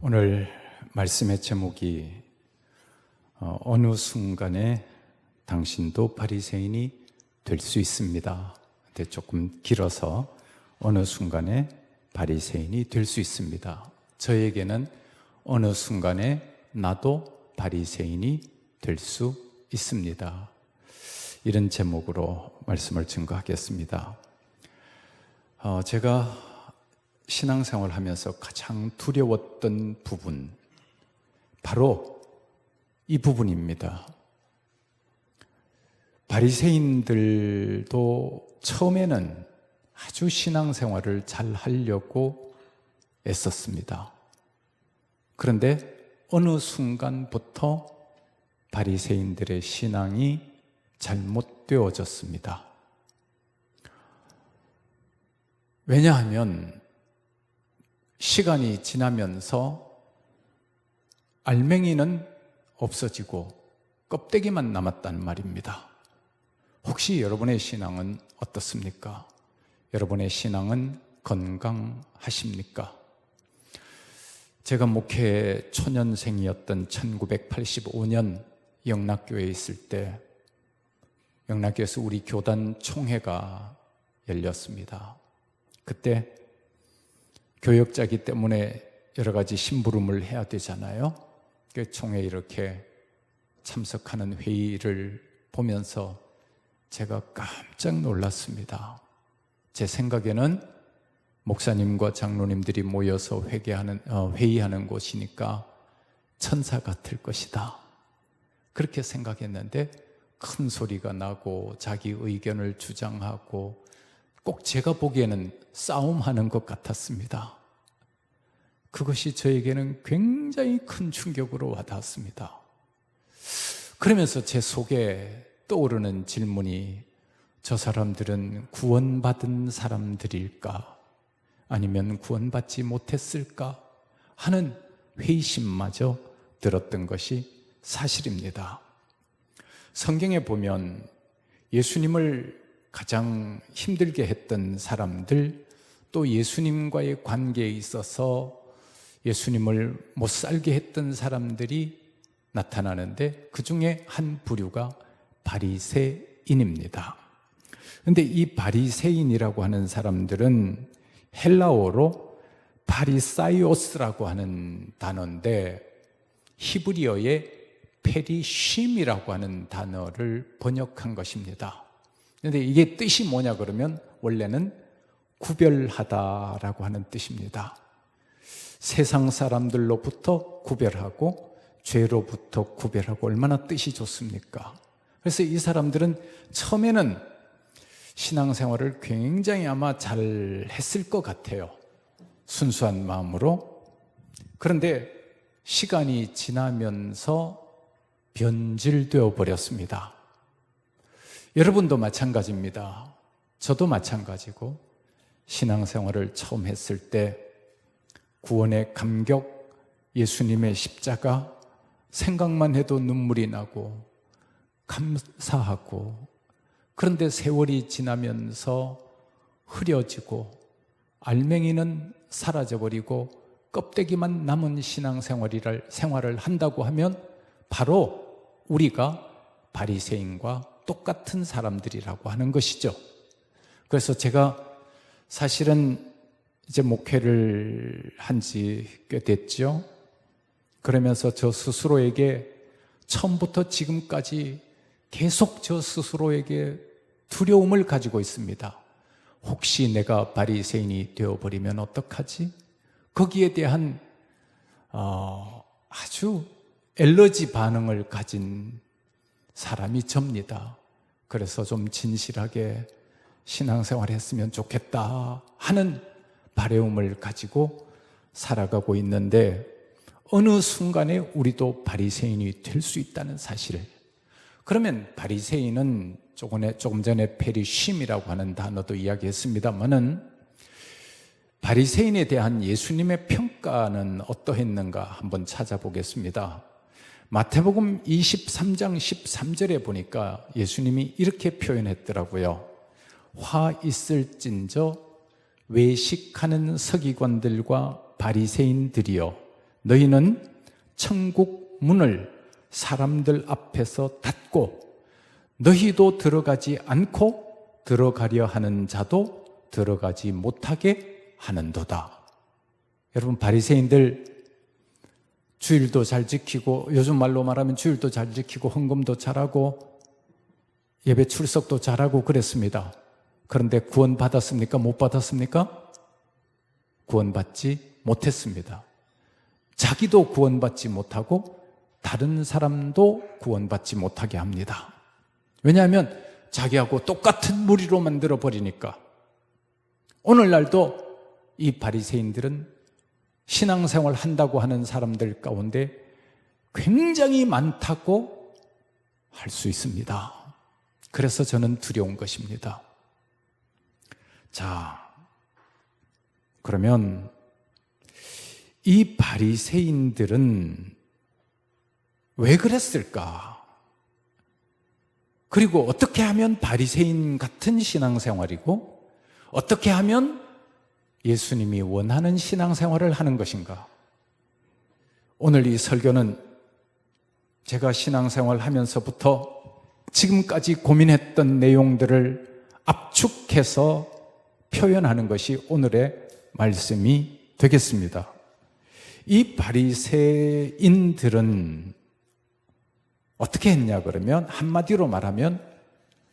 오늘 말씀의 제목이 어느 순간에 당신도 바리새인이 될 수 있습니다. 근데 조금 길어서 어느 순간에 바리새인이 될 수 있습니다. 저에게는 어느 순간에 나도 바리새인이 될 수 있습니다. 이런 제목으로 말씀을 증거하겠습니다. 제가 신앙생활을 하면서 가장 두려웠던 부분, 바로 이 부분입니다. 바리새인들도 처음에는 아주 신앙생활을 잘 하려고 애썼습니다. 그런데 어느 순간부터 바리새인들의 신앙이 잘못되어졌습니다. 왜냐하면 시간이 지나면서 알맹이는 없어지고 껍데기만 남았단 말입니다. 혹시 여러분의 신앙은 어떻습니까? 여러분의 신앙은 건강하십니까? 제가 목회 초년생이었던 1985년 영락교회에 있을 때 영락교회에서 우리 교단 총회가 열렸습니다. 그때 교역자이기 때문에 여러 가지 심부름을 해야 되잖아요. 그 총회에 이렇게 참석하는 회의를 보면서 제가 깜짝 놀랐습니다. 제 생각에는 목사님과 장로님들이 모여서 회의하는 곳이니까 천사 같을 것이다, 그렇게 생각했는데 큰 소리가 나고 자기 의견을 주장하고 꼭 제가 보기에는 싸움하는 것 같았습니다. 그것이 저에게는 굉장히 큰 충격으로 와닿았습니다. 그러면서 제 속에 떠오르는 질문이, 저 사람들은 구원받은 사람들일까? 아니면 구원받지 못했을까? 하는 회의심마저 들었던 것이 사실입니다. 성경에 보면 예수님을 가장 힘들게 했던 사람들, 또 예수님과의 관계에 있어서 예수님을 못 살게 했던 사람들이 나타나는데 그 중에 한 부류가 바리새인입니다. 그런데 이 바리새인이라고 하는 사람들은 헬라어로 바리사이오스라고 하는 단어인데 히브리어의 페리쉼이라고 하는 단어를 번역한 것입니다. 그런데 이게 뜻이 뭐냐 그러면 원래는 구별하다라고 하는 뜻입니다. 세상 사람들로부터 구별하고 죄로부터 구별하고, 얼마나 뜻이 좋습니까? 그래서 이 사람들은 처음에는 신앙생활을 굉장히 아마 잘 했을 것 같아요. 순수한 마음으로. 그런데 시간이 지나면서 변질되어 버렸습니다. 여러분도 마찬가지입니다. 저도 마찬가지고, 신앙생활을 처음 했을 때 구원의 감격, 예수님의 십자가 생각만 해도 눈물이 나고 감사하고, 그런데 세월이 지나면서 흐려지고 알맹이는 사라져버리고 껍데기만 남은 신앙생활을 한다고 하면 바로 우리가 바리새인과 똑같은 사람들이라고 하는 것이죠. 그래서 제가 사실은 이제 목회를 한 지 꽤 됐죠. 그러면서 저 스스로에게 처음부터 지금까지 계속 저 스스로에게 두려움을 가지고 있습니다. 혹시 내가 바리새인이 되어버리면 어떡하지? 거기에 대한 아주 엘러지 반응을 가진 사람이 접니다. 그래서 좀 진실하게 신앙생활 했으면 좋겠다 하는 바라움을 가지고 살아가고 있는데, 어느 순간에 우리도 바리새인이 될 수 있다는 사실. 그러면 바리새인은 조금 전에 페리쉼이라고 하는 단어도 이야기했습니다만은, 바리새인에 대한 예수님의 평가는 어떠했는가 한번 찾아보겠습니다. 마태복음 23장 13절에 보니까 예수님이 이렇게 표현했더라고요. 화 있을진저 외식하는 서기관들과 바리새인들이여 너희는 천국 문을 사람들 앞에서 닫고 너희도 들어가지 않고 들어가려 하는 자도 들어가지 못하게 하는도다. 여러분, 바리새인들 주일도 잘 지키고, 요즘 말로 말하면 주일도 잘 지키고 헌금도 잘하고 예배 출석도 잘하고 그랬습니다. 그런데 구원 받았습니까? 못 받았습니까? 구원받지 못했습니다. 자기도 구원받지 못하고 다른 사람도 구원받지 못하게 합니다. 왜냐하면 자기하고 똑같은 무리로 만들어 버리니까. 오늘날도 이 바리새인들은 신앙생활 한다고 하는 사람들 가운데 굉장히 많다고 할 수 있습니다. 그래서 저는 두려운 것입니다. 자, 그러면 이 바리새인들은 왜 그랬을까? 그리고 어떻게 하면 바리새인 같은 신앙생활이고 어떻게 하면 예수님이 원하는 신앙생활을 하는 것인가? 오늘 이 설교는 제가 신앙생활 하면서부터 지금까지 고민했던 내용들을 압축해서 표현하는 것이 오늘의 말씀이 되겠습니다. 이 바리새인들은 어떻게 했냐 그러면 한마디로 말하면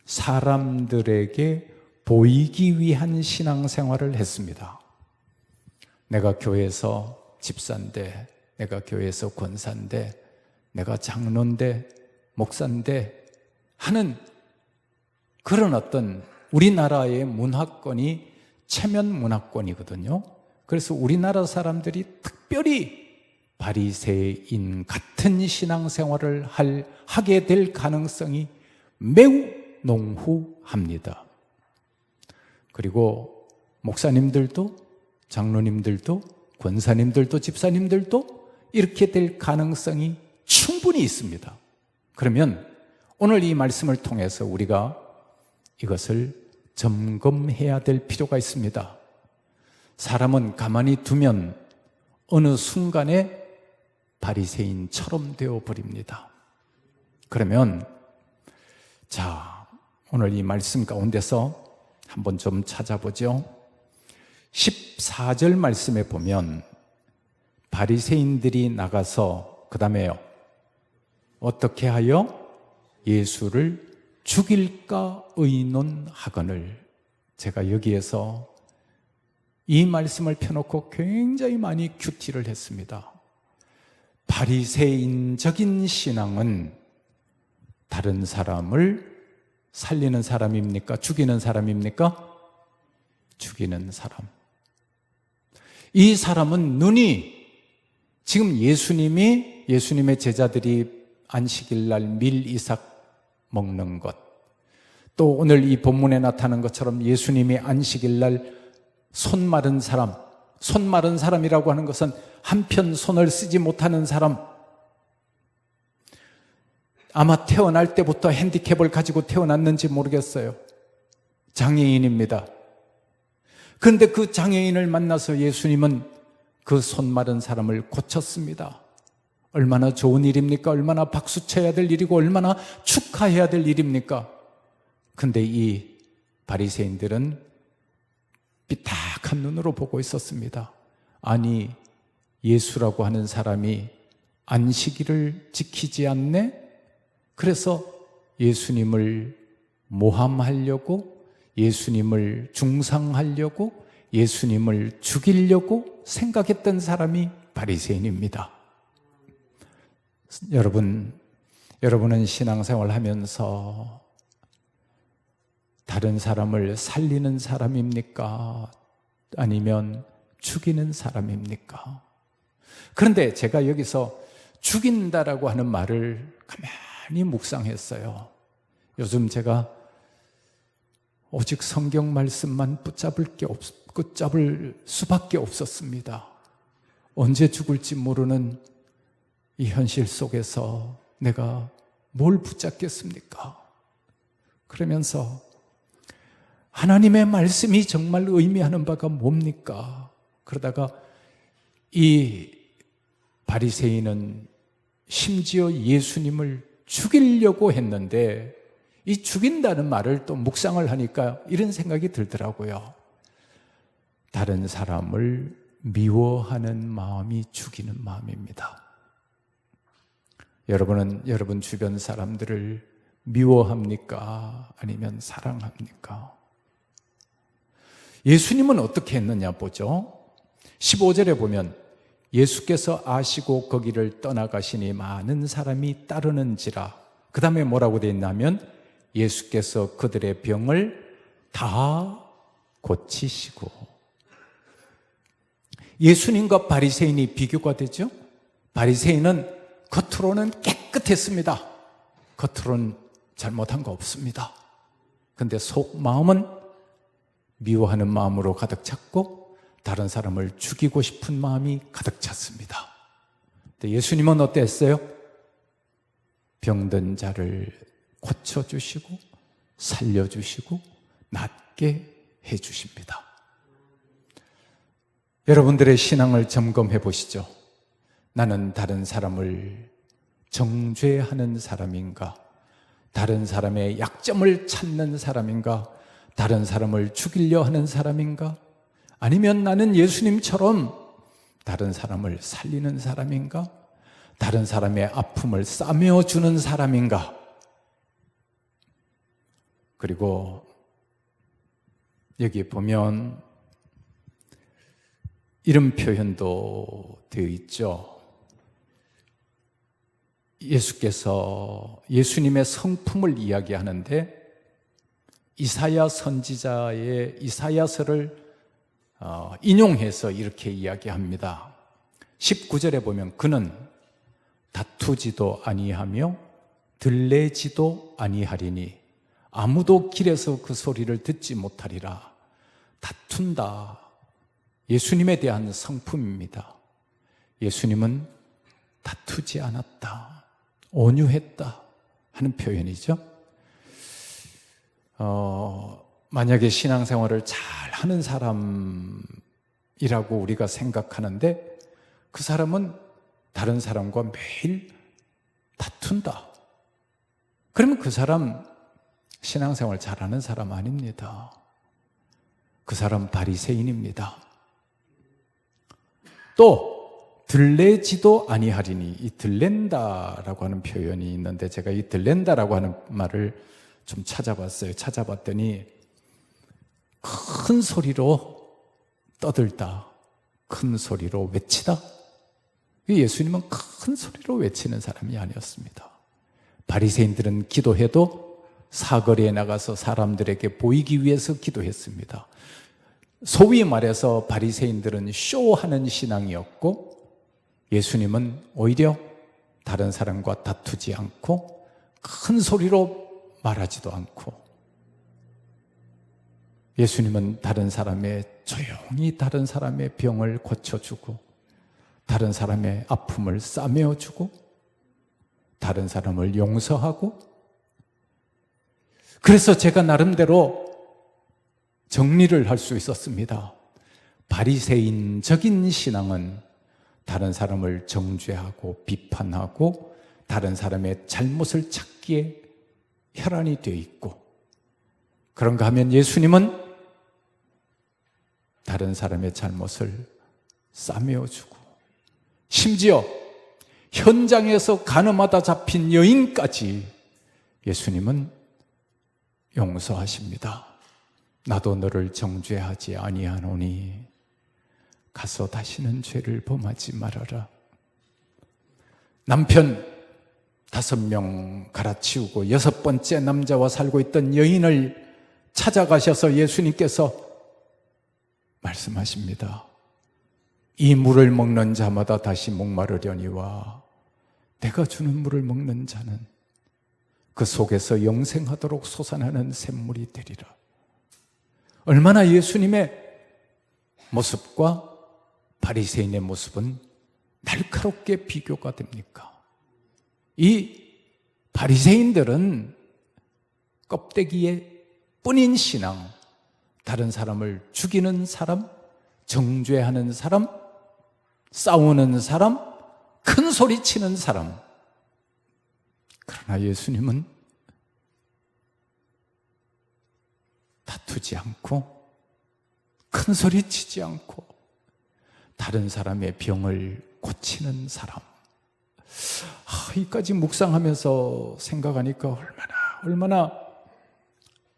사람들에게 보이기 위한 신앙생활을 했습니다. 내가 교회에서 집사인데, 내가 교회에서 권사인데, 내가 장로인데, 목사인데 하는 그런 어떤 우리나라의 문화권이 체면 문화권이거든요. 그래서 우리나라 사람들이 특별히 바리새인 같은 신앙생활을 하게 될 가능성이 매우 농후합니다. 그리고 목사님들도 장로님들도 권사님들도 집사님들도 이렇게 될 가능성이 충분히 있습니다. 그러면 오늘 이 말씀을 통해서 우리가 이것을 점검해야 될 필요가 있습니다. 사람은 가만히 두면 어느 순간에 바리새인처럼 되어버립니다. 그러면 자, 오늘 이 말씀 가운데서 한번 좀 찾아보죠. 14절 말씀에 보면 바리새인들이 나가서 그 다음에요, 어떻게 하여 예수를 죽일까 의논하거늘. 제가 여기에서 이 말씀을 펴놓고 굉장히 많이 큐티를 했습니다. 바리새인적인 신앙은 다른 사람을 살리는 사람입니까? 죽이는 사람입니까? 죽이는 사람. 이 사람은 눈이 지금 예수님의 제자들이 안식일날 밀 이삭 먹는 것, 또 오늘 이 본문에 나타난 것처럼 예수님이 안식일날 손 마른 사람이라고 하는 것은 한편 손을 쓰지 못하는 사람, 아마 태어날 때부터 핸디캡을 가지고 태어났는지 모르겠어요. 장애인입니다. 그런데 그 장애인을 만나서 예수님은 그 손 마른 사람을 고쳤습니다. 얼마나 좋은 일입니까? 얼마나 박수 쳐야 될 일이고 얼마나 축하해야 될 일입니까? 근데 이 바리새인들은 삐딱한 눈으로 보고 있었습니다. 아니, 예수라고 하는 사람이 안식일을 지키지 않네? 그래서 예수님을 모함하려고, 예수님을 중상하려고, 예수님을 죽이려고 생각했던 사람이 바리새인입니다. 여러분은 신앙생활 하면서 다른 사람을 살리는 사람입니까? 아니면 죽이는 사람입니까? 그런데 제가 여기서 죽인다라고 하는 말을 가만히 묵상했어요. 요즘 제가 오직 성경 말씀만 붙잡을 수밖에 없었습니다. 언제 죽을지 모르는 이 현실 속에서 내가 뭘 붙잡겠습니까? 그러면서 하나님의 말씀이 정말 의미하는 바가 뭡니까? 그러다가 이 바리새인은 심지어 예수님을 죽이려고 했는데 이 죽인다는 말을 또 묵상을 하니까 이런 생각이 들더라고요. 다른 사람을 미워하는 마음이 죽이는 마음입니다. 여러분은 여러분 주변 사람들을 미워합니까? 아니면 사랑합니까? 예수님은 어떻게 했느냐 보죠. 15절에 보면 예수께서 아시고 거기를 떠나가시니 많은 사람이 따르는지라. 그 다음에 뭐라고 되어 있냐면 예수께서 그들의 병을 다 고치시고. 예수님과 바리새인이 비교가 되죠. 바리새인은 겉으로는 깨끗했습니다. 겉으로는 잘못한 거 없습니다. 그런데 속마음은 미워하는 마음으로 가득 찼고 다른 사람을 죽이고 싶은 마음이 가득 찼습니다. 근데 예수님은 어땠어요? 병든 자를 고쳐주시고 살려주시고 낫게 해주십니다. 여러분들의 신앙을 점검해 보시죠. 나는 다른 사람을 정죄하는 사람인가? 다른 사람의 약점을 찾는 사람인가? 다른 사람을 죽이려 하는 사람인가? 아니면 나는 예수님처럼 다른 사람을 살리는 사람인가? 다른 사람의 아픔을 싸매어주는 사람인가? 그리고 여기 보면 이런 표현도 되어 있죠. 예수께서 예수님의 성품을 이야기하는데 이사야 선지자의 이사야서를 인용해서 이렇게 이야기합니다. 19절에 보면 그는 다투지도 아니하며 들레지도 아니하리니 아무도 길에서 그 소리를 듣지 못하리라. 다툰다. 예수님에 대한 성품입니다. 예수님은 다투지 않았다. 온유했다 하는 표현이죠. 만약에 신앙생활을 잘 하는 사람이라고 우리가 생각하는데 그 사람은 다른 사람과 매일 다툰다. 그러면 그 사람 신앙생활 잘하는 사람 아닙니다. 그 사람 바리새인입니다. 또 들레지도 아니하리니, 이 들렌다라고 하는 표현이 있는데 제가 이 들렌다라고 하는 말을 좀 찾아봤어요. 찾아봤더니 큰 소리로 떠들다, 큰 소리로 외치다. 예수님은 큰 소리로 외치는 사람이 아니었습니다. 바리새인들은 기도해도 사거리에 나가서 사람들에게 보이기 위해서 기도했습니다. 소위 말해서 바리새인들은 쇼하는 신앙이었고 예수님은 오히려 다른 사람과 다투지 않고 큰 소리로 말하지도 않고 예수님은 조용히 다른 사람의 병을 고쳐주고 다른 사람의 아픔을 싸매어주고 다른 사람을 용서하고 그래서 제가 나름대로 정리를 할 수 있었습니다. 바리새인적인 신앙은 다른 사람을 정죄하고 비판하고 다른 사람의 잘못을 찾기에 혈안이 되어 있고 그런가 하면 예수님은 다른 사람의 잘못을 싸매어주고 심지어 현장에서 간음하다 잡힌 여인까지 예수님은 용서하십니다. 나도 너를 정죄하지 아니하노니 가서 다시는 죄를 범하지 말아라. 남편 5명 갈아치우고 6번째 남자와 살고 있던 여인을 찾아가셔서 예수님께서 말씀하십니다. 이 물을 먹는 자마다 다시 목마르려니와 내가 주는 물을 먹는 자는 그 속에서 영생하도록 솟아나는 샘물이 되리라. 얼마나 예수님의 모습과 바리새인의 모습은 날카롭게 비교가 됩니까? 이 바리새인들은 껍데기에 뿐인 신앙, 다른 사람을 죽이는 사람, 정죄하는 사람, 싸우는 사람, 큰 소리 치는 사람. 그러나 예수님은 다투지 않고 큰 소리 치지 않고 다른 사람의 병을 고치는 사람. 이까지 묵상하면서 생각하니까 얼마나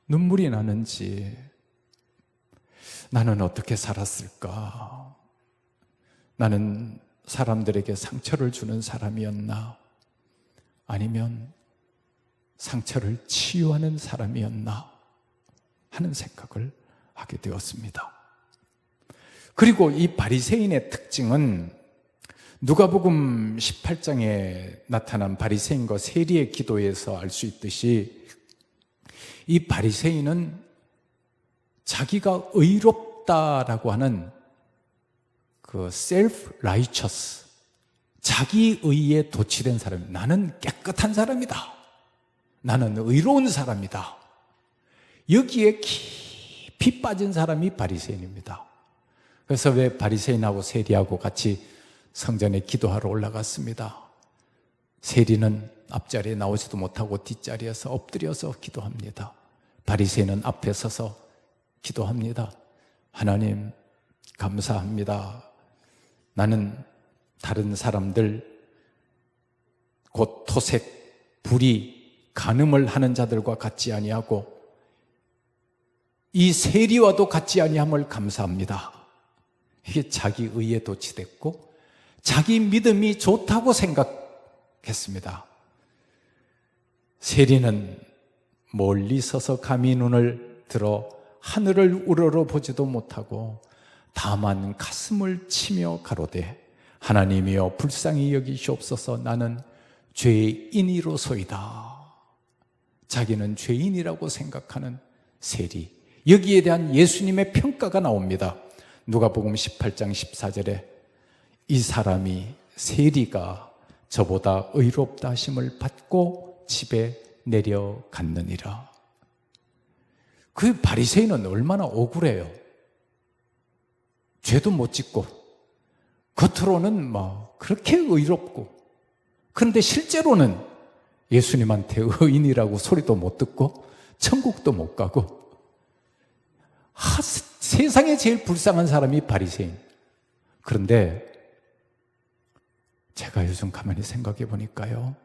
눈물이 나는지. 나는 어떻게 살았을까? 나는 사람들에게 상처를 주는 사람이었나? 아니면 상처를 치유하는 사람이었나? 하는 생각을 하게 되었습니다. 그리고 이 바리새인의 특징은 누가복음 18장에 나타난 바리새인과 세리의 기도에서 알 수 있듯이 이 바리새인은 자기가 의롭다라고 하는 그 self-righteous, 자기 의에 도취된 사람, 나는 깨끗한 사람이다, 나는 의로운 사람이다, 여기에 깊이 빠진 사람이 바리새인입니다. 그래서 왜 바리새인하고 세리하고 같이 성전에 기도하러 올라갔습니다. 세리는 앞자리에 나오지도 못하고 뒷자리에서 엎드려서 기도합니다. 바리새인은 앞에 서서 기도합니다. 하나님 감사합니다. 나는 다른 사람들, 곧 토색, 불의, 간음을 하는 자들과 같지 아니하고 이 세리와도 같지 아니함을 감사합니다. 이게 자기 의에 도취됐고 자기 믿음이 좋다고 생각했습니다. 세리는 멀리 서서 감히 눈을 들어 하늘을 우러러보지도 못하고 다만 가슴을 치며 가로되 하나님이여 불쌍히 여기시옵소서, 나는 죄인이로소이다. 자기는 죄인이라고 생각하는 세리. 여기에 대한 예수님의 평가가 나옵니다. 누가복음 18장 14절에 이 사람이, 세리가 저보다 의롭다 하심을 받고 집에 내려갔느니라. 그 바리새인은 얼마나 억울해요. 죄도 못 짓고 겉으로는 그렇게 의롭고, 그런데 실제로는 예수님한테 의인이라고 소리도 못 듣고 천국도 못 가고, 세상에 제일 불쌍한 사람이 바리새인. 그런데 제가 요즘 가만히 생각해 보니까요,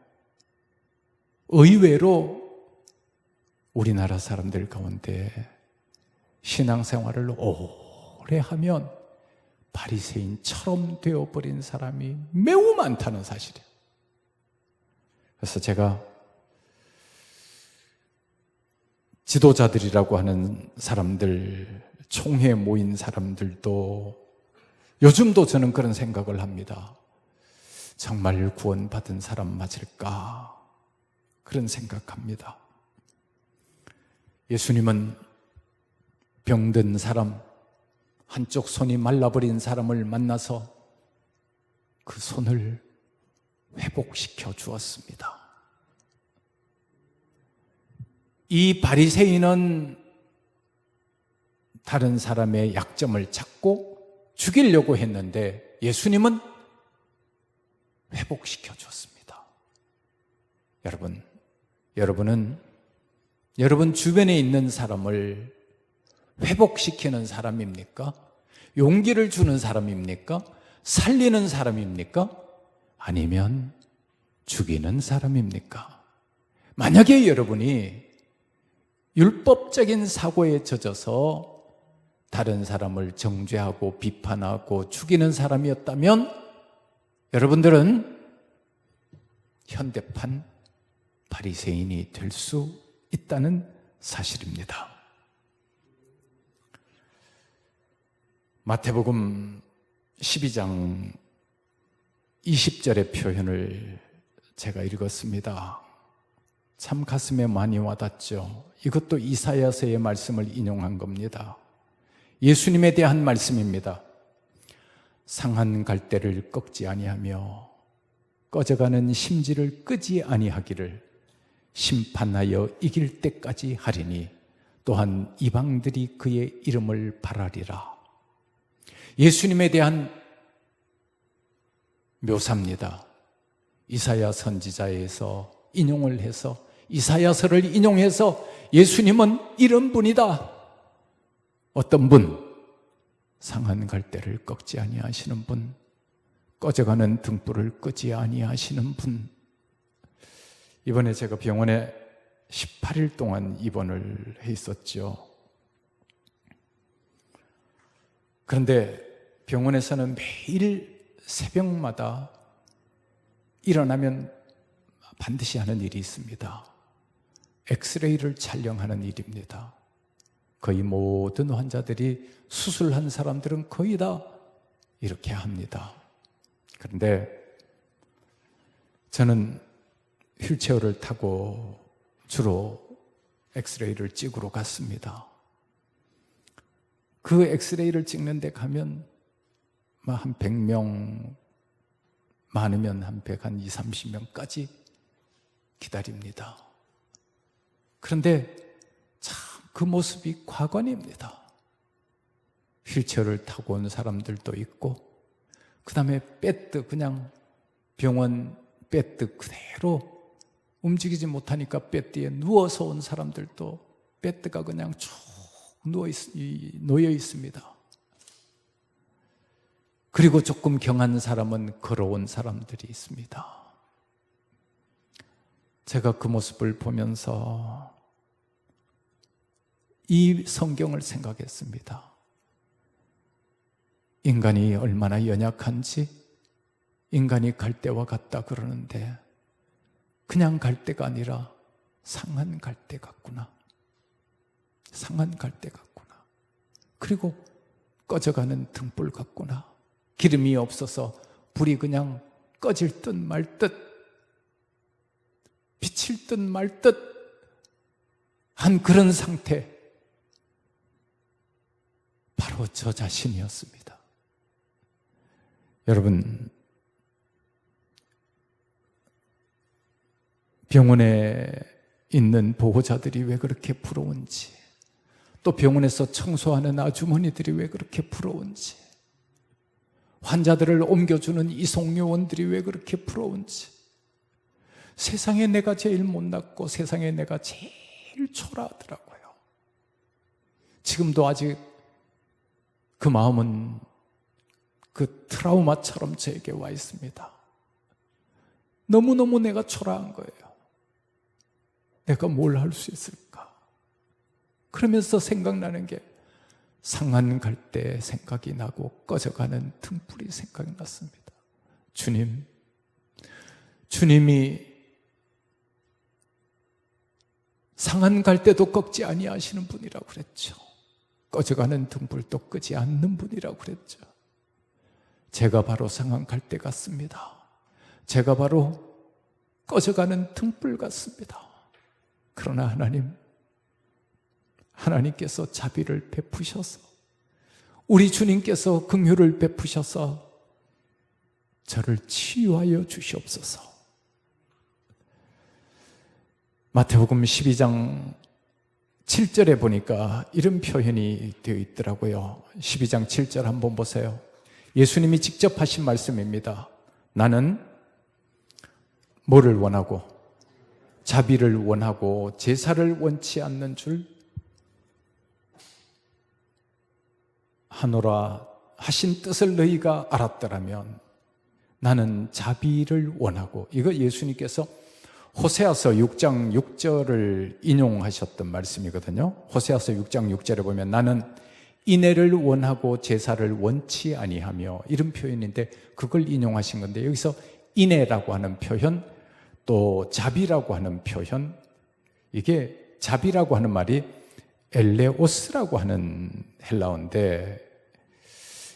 의외로 우리나라 사람들 가운데 신앙생활을 오래 하면 바리새인처럼 되어버린 사람이 매우 많다는 사실이에요. 그래서 제가 지도자들이라고 하는 사람들, 총회에 모인 사람들도 요즘도 저는 그런 생각을 합니다. 정말 구원받은 사람 맞을까? 그런 생각합니다. 예수님은 병든 사람, 한쪽 손이 말라버린 사람을 만나서 그 손을 회복시켜 주었습니다. 이 바리새인은 다른 사람의 약점을 찾고 죽이려고 했는데 예수님은 회복시켜 주었습니다. 여러분은 여러분 주변에 있는 사람을 회복시키는 사람입니까? 용기를 주는 사람입니까? 살리는 사람입니까? 아니면 죽이는 사람입니까? 만약에 여러분이 율법적인 사고에 젖어서 다른 사람을 정죄하고 비판하고 죽이는 사람이었다면 여러분들은 현대판 바리새인이 될 수 있다는 사실입니다. 마태복음 12장 20절의 표현을 제가 읽었습니다. 참 가슴에 많이 와닿죠. 이것도 이사야서의 말씀을 인용한 겁니다. 예수님에 대한 말씀입니다. 상한 갈대를 꺾지 아니하며 꺼져가는 심지를 끄지 아니하기를 심판하여 이길 때까지 하리니 또한 이방들이 그의 이름을 바라리라. 예수님에 대한 묘사입니다. 이사야 선지자에서 인용을 해서 이사야서를 인용해서 예수님은 이런 분이다. 어떤 분? 상한 갈대를 꺾지 아니하시는 분, 꺼져가는 등불을 끄지 아니하시는 분. 이번에 제가 병원에 18일 동안 입원을 해 있었죠. 그런데 병원에서는 매일 새벽마다 일어나면 반드시 하는 일이 있습니다. 엑스레이를 촬영하는 일입니다. 거의 모든 환자들이 수술한 사람들은 거의 다 이렇게 합니다. 그런데 저는 휠체어를 타고 주로 엑스레이를 찍으러 갔습니다. 그 엑스레이를 찍는 데 가면 한 100명, 많으면 한 120, 30명까지 기다립니다. 그런데 참 그 모습이 과관입니다. 휠체어를 타고 온 사람들도 있고, 그 다음에 베드, 그냥 병원 베드 그대로 움직이지 못하니까 베드에 누워서 온 사람들도 베드가 그냥 쭉 놓여 있습니다. 그리고 조금 경한 사람은 걸어온 사람들이 있습니다. 제가 그 모습을 보면서 이 성경을 생각했습니다. 인간이 얼마나 연약한지, 인간이 갈대와 같다 그러는데 그냥 갈대가 아니라 상한 갈대 같구나. 상한 갈대 같구나. 그리고 꺼져가는 등불 같구나. 기름이 없어서 불이 그냥 꺼질 듯 말 듯, 비칠 듯 말 듯 한 그런 상태, 바로 저 자신이었습니다. 여러분, 병원에 있는 보호자들이 왜 그렇게 부러운지, 또 병원에서 청소하는 아주머니들이 왜 그렇게 부러운지, 환자들을 옮겨주는 이송요원들이 왜 그렇게 부러운지, 세상에 내가 제일 못났고 세상에 내가 제일 초라하더라고요. 지금도 아직 그 마음은 그 트라우마처럼 저에게 와 있습니다. 너무너무 내가 초라한 거예요. 내가 뭘 할 수 있을까? 그러면서 생각나는 게 상한 갈대 생각이 나고 꺼져가는 등불이 생각이 났습니다. 주님이 상한 갈대도 꺾지 아니하시는 분이라고 그랬죠. 꺼져가는 등불도 끄지 않는 분이라고 그랬죠. 제가 바로 상한 갈대 같습니다. 제가 바로 꺼져가는 등불 같습니다. 그러나 하나님께서 자비를 베푸셔서, 우리 주님께서 긍휼을 베푸셔서 저를 치유하여 주시옵소서. 마태복음 12장 7절에 보니까 이런 표현이 되어 있더라고요. 12장 7절 한번 보세요. 예수님이 직접 하신 말씀입니다. 나는 뭐를 원하고? 자비를 원하고 제사를 원치 않는 줄 하노라 하신 뜻을 너희가 알았더라면 나는 자비를 원하고, 이거 예수님께서 호세아서 6장 6절을 인용하셨던 말씀이거든요. 호세아서 6장 6절에 보면 나는 인애를 원하고 제사를 원치 아니하며, 이런 표현인데 그걸 인용하신 건데, 여기서 인애라고 하는 표현, 또 자비라고 하는 표현, 이게 자비라고 하는 말이 엘레오스라고 하는 헬라어인데,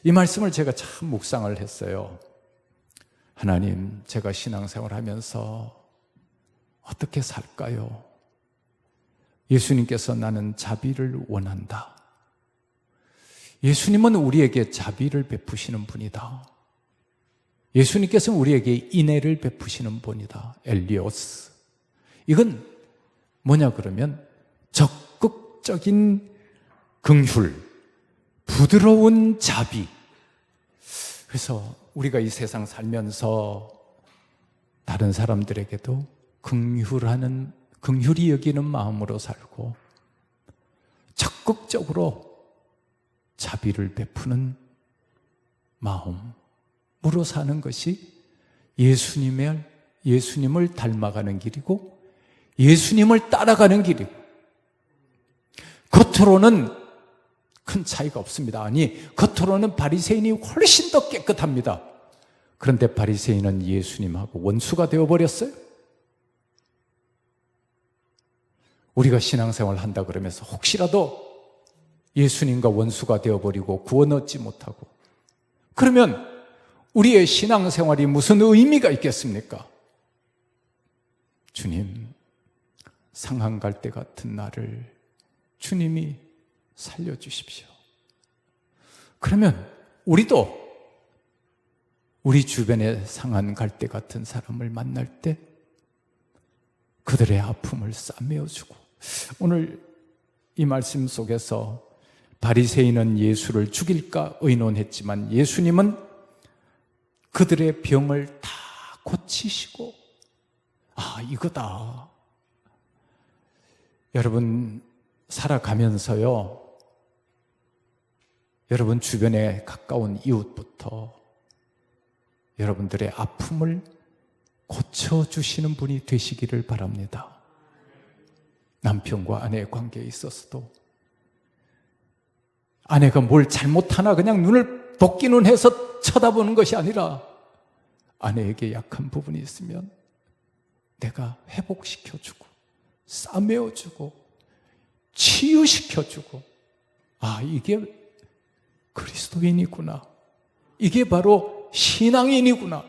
이 말씀을 제가 참 묵상을 했어요. 하나님, 제가 신앙생활 하면서 어떻게 살까요? 예수님께서 나는 자비를 원한다. 예수님은 우리에게 자비를 베푸시는 분이다. 예수님께서는 우리에게 인애를 베푸시는 분이다. 엘리오스. 이건 뭐냐 그러면 적극적인 긍휼, 부드러운 자비. 그래서 우리가 이 세상 살면서 다른 사람들에게도 긍휼히 여기는 마음으로 살고 적극적으로 자비를 베푸는 마음으로 사는 것이 예수님을 닮아가는 길이고 예수님을 따라가는 길이고, 겉으로는 큰 차이가 없습니다. 아니, 겉으로는 바리새인이 훨씬 더 깨끗합니다. 그런데 바리새인은 예수님하고 원수가 되어버렸어요. 우리가 신앙생활 한다 그러면서 혹시라도 예수님과 원수가 되어버리고 구원 얻지 못하고, 그러면 우리의 신앙생활이 무슨 의미가 있겠습니까? 주님, 상한 갈대 같은 나를 주님이 살려주십시오. 그러면 우리도 우리 주변에 상한 갈대 같은 사람을 만날 때 그들의 아픔을 싸매어주고, 오늘 이 말씀 속에서 바리새인은 예수를 죽일까 의논했지만 예수님은 그들의 병을 다 고치시고, 이거다. 여러분, 살아가면서요, 여러분 주변에 가까운 이웃부터 여러분들의 아픔을 고쳐주시는 분이 되시기를 바랍니다. 남편과 아내의 관계에 있어서도 아내가 뭘 잘못하나 그냥 눈을 돕기는 해서 쳐다보는 것이 아니라, 아내에게 약한 부분이 있으면 내가 회복시켜주고 싸매어주고 치유시켜주고, 이게 그리스도인이구나, 이게 바로 신앙인이구나.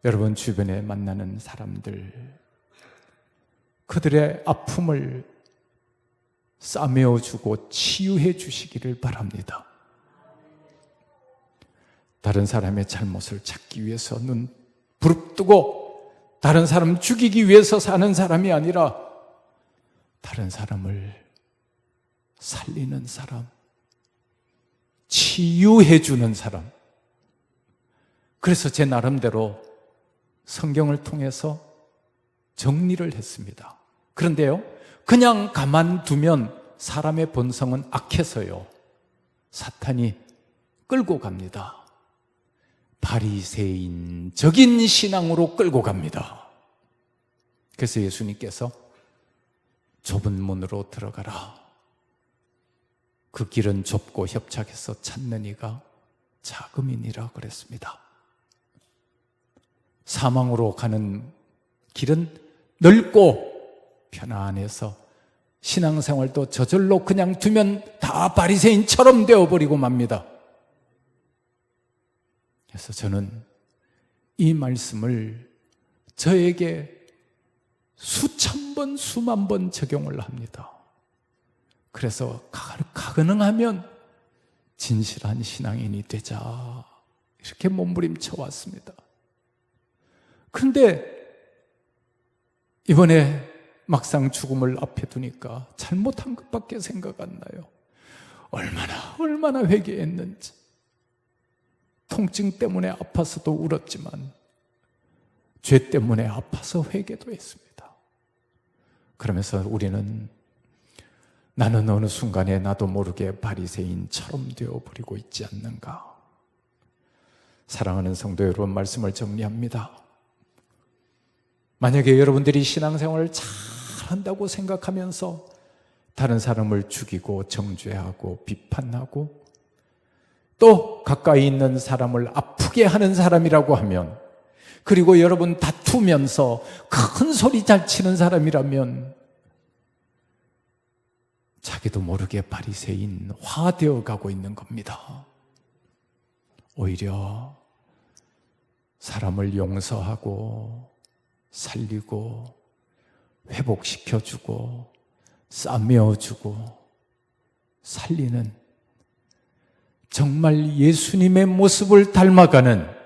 여러분 주변에 만나는 사람들, 그들의 아픔을 싸매어주고 치유해 주시기를 바랍니다. 다른 사람의 잘못을 찾기 위해서 눈 부릅뜨고 다른 사람 죽이기 위해서 사는 사람이 아니라 다른 사람을 살리는 사람, 치유해 주는 사람. 그래서 제 나름대로 성경을 통해서 정리를 했습니다. 그런데요, 그냥 가만두면 사람의 본성은 악해서요, 사탄이 끌고 갑니다. 바리새인적인 신앙으로 끌고 갑니다. 그래서 예수님께서 좁은 문으로 들어가라, 그 길은 좁고 협착해서 찾는 이가 자금이니라 그랬습니다. 사망으로 가는 길은 넓고 편안해서 신앙생활도 저절로 그냥 두면 다 바리새인처럼 되어버리고 맙니다. 그래서 저는 이 말씀을 저에게 수천 번, 수만 번 적용을 합니다. 그래서 가능하면 진실한 신앙인이 되자, 이렇게 몸부림쳐 왔습니다. 그런데 이번에 막상 죽음을 앞에 두니까 잘못한 것밖에 생각 안 나요. 얼마나 회개했는지. 통증 때문에 아파서도 울었지만 죄 때문에 아파서 회개도 했습니다. 그러면서 우리는 나는 어느 순간에 나도 모르게 바리새인처럼 되어버리고 있지 않는가. 사랑하는 성도 여러분, 말씀을 정리합니다. 만약에 여러분들이 신앙생활을 잘한다고 생각하면서 다른 사람을 죽이고 정죄하고 비판하고 또 가까이 있는 사람을 아프게 하는 사람이라고 하면, 그리고 여러분 다투면서 큰 소리 잘 치는 사람이라면 자기도 모르게 바리새인화 되어 가고 있는 겁니다. 오히려 사람을 용서하고 살리고 회복시켜주고 싸매어주고 살리는, 정말 예수님의 모습을 닮아가는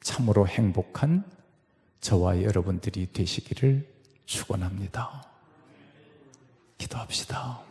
참으로 행복한 저와 여러분들이 되시기를 축원합니다. 기도합시다.